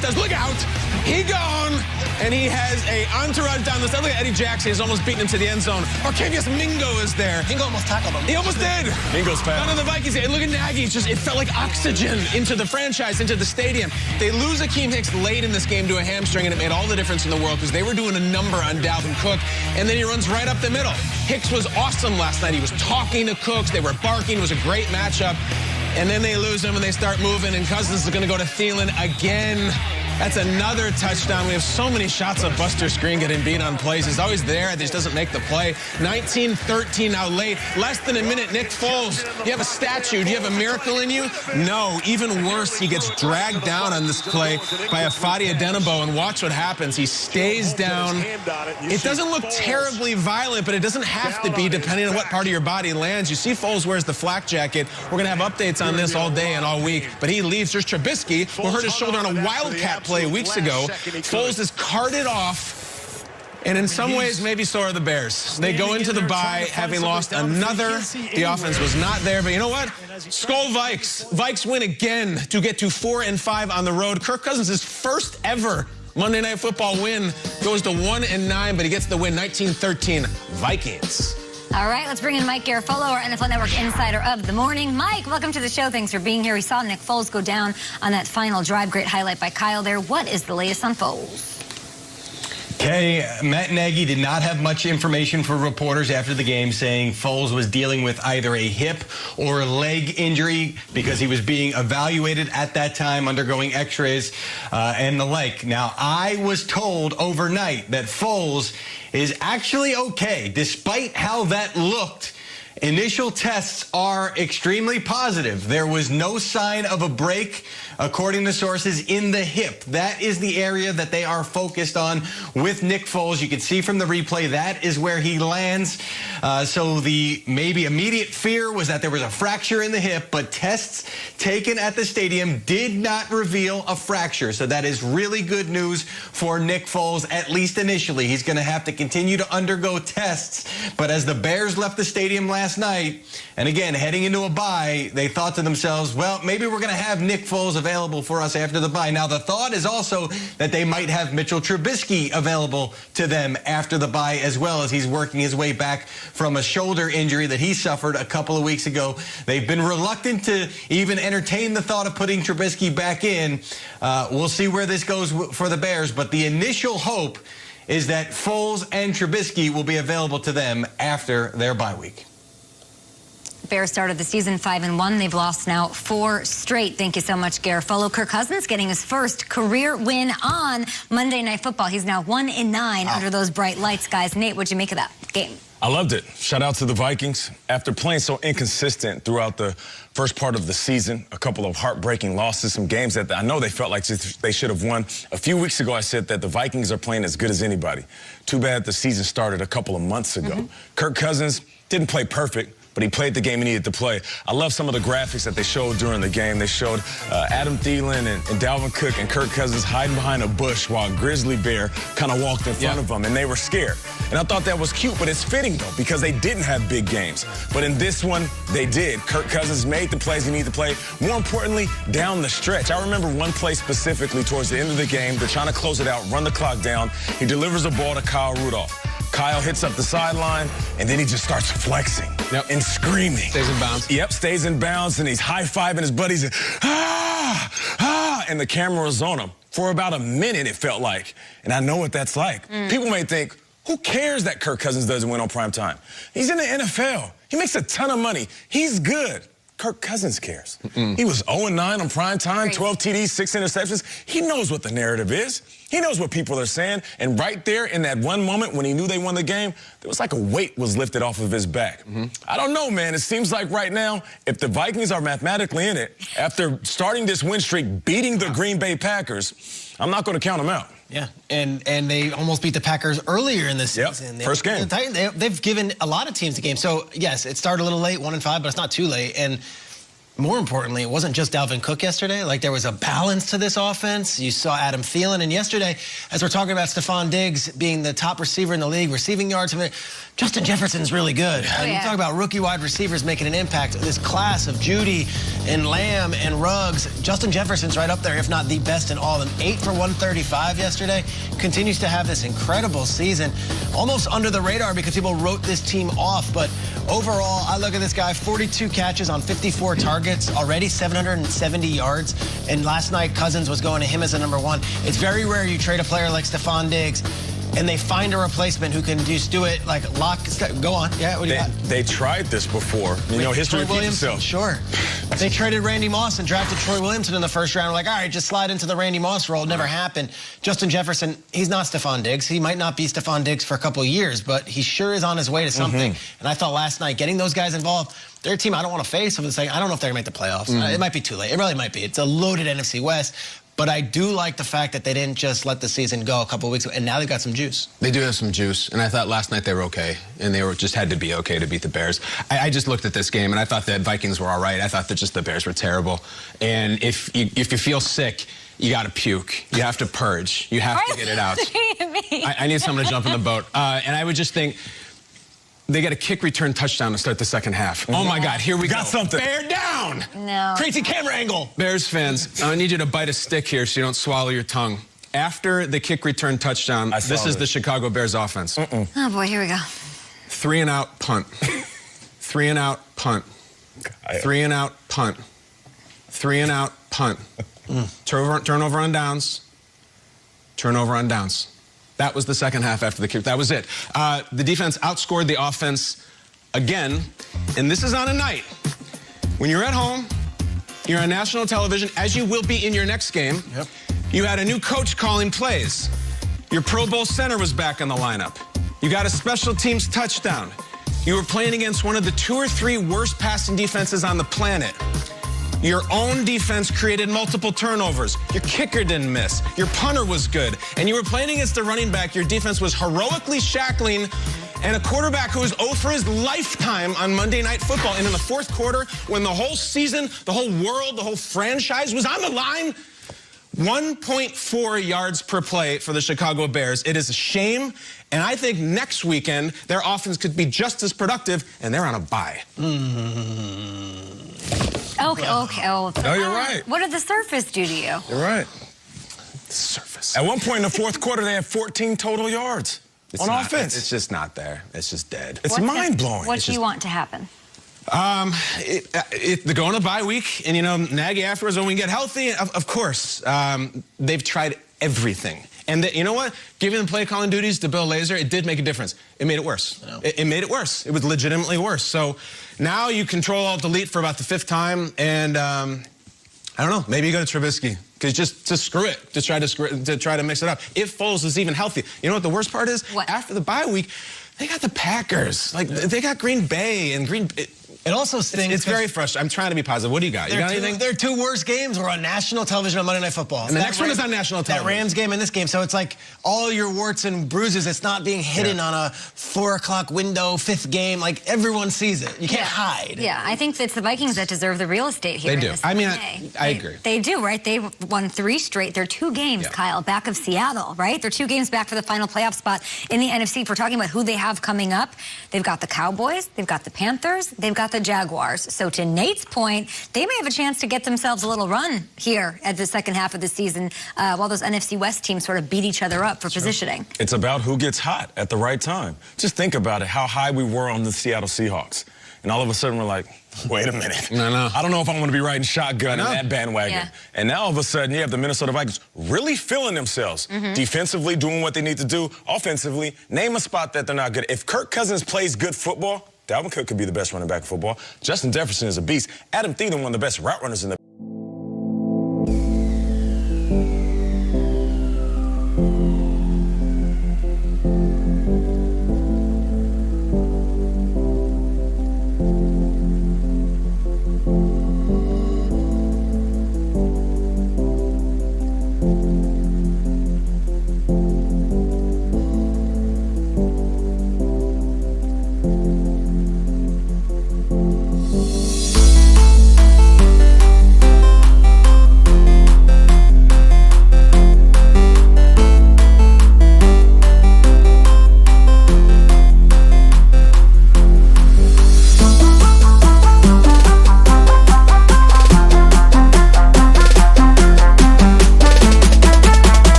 does. Look out. He gone. And he has a entourage down the side. Look at Eddie Jackson. He's almost beaten him to the end zone. Arcavius Mingo is there. Mingo almost tackled him. He almost did. Mingo's fast. None of the Vikings. And look at Nagy. It felt like oxygen into the franchise, into the stadium. They lose Akeem Hicks late in this game to a hamstring, and it made all the difference in the world because they were doing a number on Dalvin Cook, and then he runs right up the middle. Hicks was awesome last night. He was talking to Cooks. They were barking. It was a great matchup. And then they lose him, and they start moving, and Cousins is going to go to Thielen again. That's another touchdown. We have so many shots of Buster Skrine getting beat on plays. He's always there. He just doesn't make the play. 19-13 now late. Less than a minute. Nick Foles, do you have a statue? Do you have a miracle in you? No. Even worse, he gets dragged down on this play by Afadi Adenabo, and watch what happens. He stays down. It doesn't look terribly violent, but it doesn't have to be depending on what part of your body lands. You see Foles wears the flak jacket. We're going to have updates on this all day and all week, but he leaves. There's Trubisky, who hurt his shoulder on a Wildcat play weeks ago. Foles is carted off, and in some ways, maybe so are the Bears. They go into the bye having lost another. The offense was not there, but you know what? Skol Vikes. Vikes win again to get to 4-5 on the road. Kirk Cousins' first ever Monday Night Football win goes to 1-9, but he gets the win. 19-13 Vikings. All right, let's bring in Mike Garafolo, our NFL Network insider of the morning. Mike, welcome to the show. Thanks for being here. We saw Nick Foles go down on that final drive. Great highlight by Kyle there. What is the latest on Foles? Okay, Matt Nagy did not have much information for reporters after the game, saying Foles was dealing with either a hip or a leg injury because he was being evaluated at that time, undergoing x-rays and the like. Now, I was told overnight that Foles is actually okay, despite how that looked. Initial tests are extremely positive. There was no sign of a break, according to sources, in the hip. That is the area that they are focused on with Nick Foles. You can see from the replay that is where he lands. So the maybe immediate fear was that there was a fracture in the hip, but tests taken at the stadium did not reveal a fracture. So that is really good news for Nick Foles, at least initially. He's going to have to continue to undergo tests. But as the Bears left the stadium last night, and again, heading into a bye, they thought to themselves, well, maybe we're going to have Nick Foles available for us after the bye. Now, the thought is also that they might have Mitchell Trubisky available to them after the bye as well, as he's working his way back from a shoulder injury that he suffered a couple of weeks ago. They've been reluctant to even entertain the thought of putting Trubisky back in. We'll see where this goes for the Bears, but the initial hope is that Foles and Trubisky will be available to them after their bye week. Bears started the season 5-1. They've lost now 4 straight. Thank you so much, Garafolo. Kirk Cousins getting his first career win on Monday Night Football. He's now 1-9 under those bright lights, guys. Nate, what'd you make of that game? I loved it. Shout out to the Vikings. After playing so inconsistent throughout the first part of the season, a couple of heartbreaking losses, some games that I know they felt like they should have won. A few weeks ago, I said that the Vikings are playing as good as anybody. Too bad the season started a couple of months ago. Kirk Cousins didn't play perfect, but he played the game he needed to play. I love some of the graphics that they showed during the game. They showed Adam Thielen and Dalvin Cook and Kirk Cousins hiding behind a bush while a grizzly bear kind of walked in front of them, and they were scared. And I thought that was cute, but it's fitting, though, because they didn't have big games. But in this one, they did. Kirk Cousins made the plays he needed to play. More importantly, down the stretch. I remember one play specifically towards the end of the game. They're trying to close it out, run the clock down. He delivers a ball to Kyle Rudolph. Kyle hits up the sideline, and then he just starts flexing and screaming. Stays in bounds. Yep, stays in bounds, and he's high-fiving his buddies. And, and the camera was on him. For about a minute, it felt like. And I know what that's like. People may think, who cares that Kirk Cousins doesn't win on prime time? He's in the NFL. He makes a ton of money. He's good. Kirk Cousins cares. He was 0-9 on prime time, 12 TDs, 6 interceptions. He knows what the narrative is. He knows what people are saying. And right there in that one moment when he knew they won the game, there was like a weight was lifted off of his back. I don't know, man. It seems like right now, if the Vikings are mathematically in it, after starting this win streak, beating the Green Bay Packers, I'm not going to count them out. Yeah, and they almost beat the Packers earlier in the season. First game. They've given a lot of teams a game. So, yes, it started a little late, 1-5, but it's not too late. And more importantly, it wasn't just Dalvin Cook yesterday. Like, there was a balance to this offense. You saw Adam Thielen. And yesterday, as we're talking about Stephon Diggs being the top receiver in the league, receiving yards, Justin Jefferson's really good. Oh, yeah. You talk about rookie wide receivers making an impact. This class of Judy and Lamb and Ruggs, Justin Jefferson's right up there, if not the best in all of them. 8 for 135 yesterday. Continues to have this incredible season. Almost under the radar because people wrote this team off. But overall, I look at this guy, 42 catches on 54 targets. Already 770 yards, and last night Cousins was going to him as a number 1. It's very rare you trade a player like Stephon Diggs and they find a replacement who can just do it like lock. Go on. Yeah, what do you got? They tried this before. You know, history repeats itself. Sure. They traded Randy Moss and drafted Troy Williamson in the first round. Like, all right, just slide into the Randy Moss role. It never happened. Justin Jefferson, he's not Stephon Diggs. He might not be Stephon Diggs for a couple of years, but he sure is on his way to something. And I thought last night, getting those guys involved, they're a team I don't want to face over the second. I don't know if they're going to make the playoffs. It might be too late. It really might be. It's a loaded NFC West. But I do like the fact that they didn't just let the season go a couple of weeks ago, and now they got some juice. They do have some juice, and I thought last night they were okay, and they were just had to be okay to beat the Bears. I just looked at this game, and I thought the Vikings were all right. I thought that just the Bears were terrible. And if you feel sick, you got to puke. You have to purge. You have to get it out. I need someone to jump in the boat. And I would just think, they got a kick return touchdown to start the second half. Oh, my God, here we go. Got something. Bear down. No. Crazy camera angle. Bears fans, I need you to bite a stick here so you don't swallow your tongue. After the kick return touchdown, this is the Chicago Bears offense. Oh, boy, here we go. 3 and out, punt. 3 and out, punt. 3 and out, punt. 3 and out, punt. Turnover on downs. Turnover on downs. That was the second half after the kick. That was it. The defense outscored the offense again, and this is on a night when you're at home, you're on national television, as you will be in your next game. Yep. You had a new coach calling plays. Your Pro Bowl center was back in the lineup. You got a special teams touchdown. You were playing against one of the 2 or 3 worst passing defenses on the planet. Your own defense created multiple turnovers. Your kicker didn't miss. Your punter was good. And you were playing against the running back. Your defense was heroically shackling and a quarterback who was 0 for his lifetime on Monday Night Football. And in the fourth quarter, when the whole season, the whole world, the whole franchise was on the line, 1.4 yards per play for the Chicago Bears. It is a shame. And I think next weekend, their offense could be just as productive, and they're on a bye. Okay. Oh, you're right. What did the surface do to you? You're right. The surface. At one point in the fourth quarter, they had 14 total yards on offense. It's just not there. It's just dead. It's mind-blowing. What do you want to happen? They go on a bye week, and, you know, Nagy afterwards, when we get healthy, of course, they've tried everything. And you know what? Giving them play calling duties to Bill Lazor, it did make a difference. It made it worse. No. It made it worse. It was legitimately worse. So now you Control-Alt-Delete for about the 5th time, and I don't know. Maybe you go to Trubisky. Because just screw it. To try to mix it up. If Foles is even healthy. You know what the worst part is? What? After the bye week, they got the Packers. Like, they got Green Bay and It also stings. It's very frustrating. I'm trying to be positive. What do you got? You got anything? Their 2 worst games were on national television on Monday Night Football. And the next one is on national television. That Rams game and this game. So it's like all your warts and bruises, it's not being hidden on a 4 o'clock window, 5th game. Like, everyone sees it. You can't hide. Yeah, I think it's the Vikings that deserve the real estate here. They do. I mean, I agree. They do, right? They won 3 straight. They're 2 games, Kyle, back of Seattle, right? They're 2 games back for the final playoff spot in the NFC. If we're talking about who they have coming up, they've got the Cowboys, they've got the Panthers, they've got the Jaguars. So to Nate's point, they may have a chance to get themselves a little run here at the second half of the season while those NFC West teams sort of beat each other up for positioning. It's about who gets hot at the right time. Just think about it, how high we were on the Seattle Seahawks. And all of a sudden we're like, wait a minute. I don't know if I'm going to be riding shotgun in that bandwagon. Yeah. And now all of a sudden you have the Minnesota Vikings really feeling themselves. Defensively doing what they need to do. Offensively, name a spot that they're not good. If Kirk Cousins plays good football, Dalvin Cook could be the best running back in football. Justin Jefferson is a beast. Adam Thielen, one of the best route runners in the